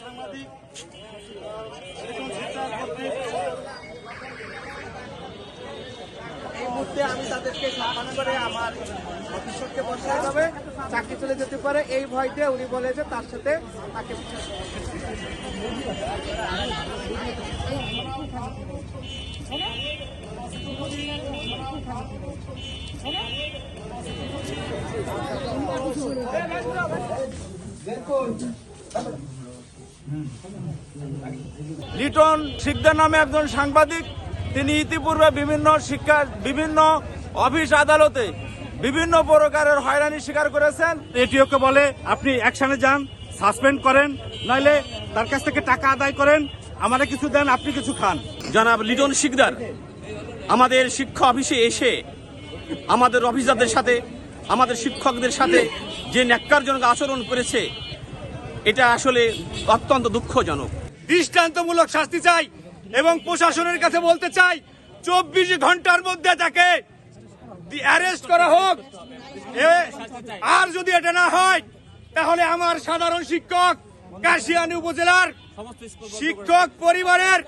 সাংবাদিক এই মুহূর্তে আমি তাদেরকে সম্মান করে আমার অফিসকে বসাতে হবে, চাকরি চলে যেতে পারে এই ভয়তে উনি বলে যে তার সাথে তাকে লিটন শিকদার নামে একজন সাংবাদিক, তিনি ইতিপূর্বে বিভিন্ন অফিস আদালতে বিভিন্ন প্রকারের হয়রানির শিকার করেছেন। এটিওকে বলে আপনি অ্যাকশনে যান, সাসপেন্ড করেন, নইলে তার কাছ থেকে টাকা আদায় করেন, আমাদের কিছু দেন, আপনি কিছু খান। জনাব লিটন শিকদার আমাদের শিক্ষা অফিসে এসে আমাদের অফিসারদের সাথে, আমাদের শিক্ষকদের সাথে যে ন্যাক্কারজনক আচরণ করেছে, এটা আসলে অত্যন্ত দুঃখজনক। দৃষ্টান্তমূলক শাস্তি চাই এবং প্রশাসনের কাছে বলতে চাই 24 ঘন্টার মধ্যে তাকে অ্যারেস্ট করা হোক। আর যদি এটা না হয় তাহলে আমার সাধারণ শিক্ষক, কাশিয়ানী উপজেলার শিক্ষক পরিবারের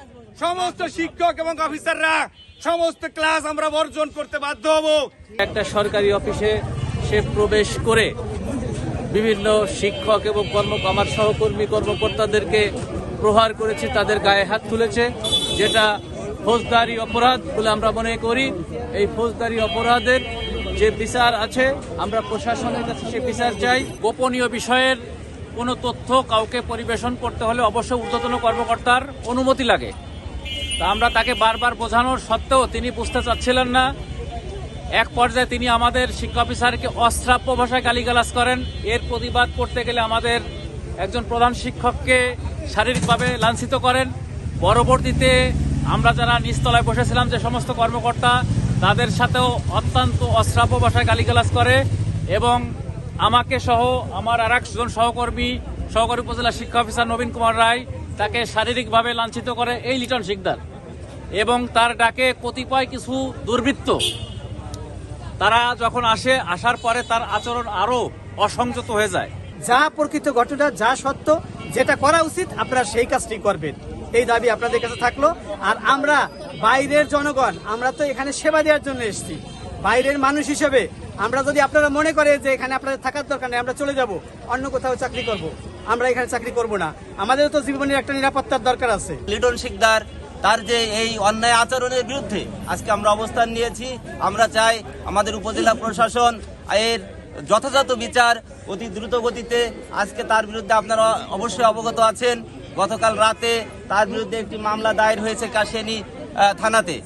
সমস্ত শিক্ষক এবং অফিসাররা সমস্ত ক্লাস আমরা বর্জন করতে বাধ্য হব। একটা সরকারি অফিসে সে প্রবেশ করে বিভিন্ন শিক্ষক এবং আমার সহকর্মী কর্মকর্তাদেরকে প্রহার করেছে, তাদের গায়ে হাত তুলেছে, যেটা ফৌজদারি অপরাধ বলে আমরা মনে করি। এই ফৌজদারি অপরাধের যে বিচার আছে, আমরা প্রশাসনের কাছে সে বিচার চাই। গোপনীয় বিষয়ের কোনো তথ্য কাউকে পরিবেশন করতে হলে অবশ্যই ঊর্ধ্বতন কর্মকর্তার অনুমতি লাগে। তা আমরা তাকে বারবার বোঝানোর সত্ত্বেও তিনি বুঝতে চাচ্ছিলেন না। এক পর্যায়ে তিনি আমাদের শিক্ষা অফিসারকে অশ্রাব্য ভাষায় গালিগালাজ করেন। এর প্রতিবাদ করতে গেলে আমাদের একজন প্রধান শিক্ষককে শারীরিকভাবে লাঞ্ছিত করেন। পরবর্তীতে আমরা যারা নিচতলায় বসেছিলাম, যে সমস্ত কর্মকর্তা, তাদের সাথেও অত্যন্ত অশ্রাব্য ভাষায় গালিগালাজ করে এবং আমাকে সহ আমার আর একজন সহকর্মী উপজেলা শিক্ষা অফিসার নবীন কুমার রায়, তাকে শারীরিকভাবে লাঞ্ছিত করে এই লিটন শিকদার। এবং তার ডাকে কতিপয় কিছু দুর্বৃত্ত তারা যখন আসার পরে তার আচরণ আরো অসংযত হয়ে যায়। যা প্রকৃত ঘটনা, যা সত্য, যেটা করা উচিত আপনারা সেই কাজটি করবেন, এই দাবি আপনাদের কাছে থাকলো। আর আমরা বাইরের জনগণ, আমরা তো এখানে সেবা দেওয়ার জন্য এসেছি। বাইরের মানুষ হিসেবে আমরা যদি আপনারা মনে করেন যে এখানে আপনাদের থাকার দরকার নেই, আমরা চলে যাব অন্য কোথাও চাকরি করব, আমরা এখানে চাকরি করব না। আমাদেরও তো জীবনের একটা নিরাপত্তার দরকার আছে। লিটন শিকদার তার যে এই অন্যায় আচরণের বিরুদ্ধে আজকে আমরা অবস্থান নিয়েছি। আমরা চাই আমাদের উপজেলা প্রশাসন এর যথাযথ বিচার অতি দ্রুত গতিতে। আজকে তার বিরুদ্ধে আপনারা অবশ্যই অবগত আছেন, গতকাল রাতে তার বিরুদ্ধে একটি মামলা দায়ের হয়েছে কাশিয়ানী থানাতে।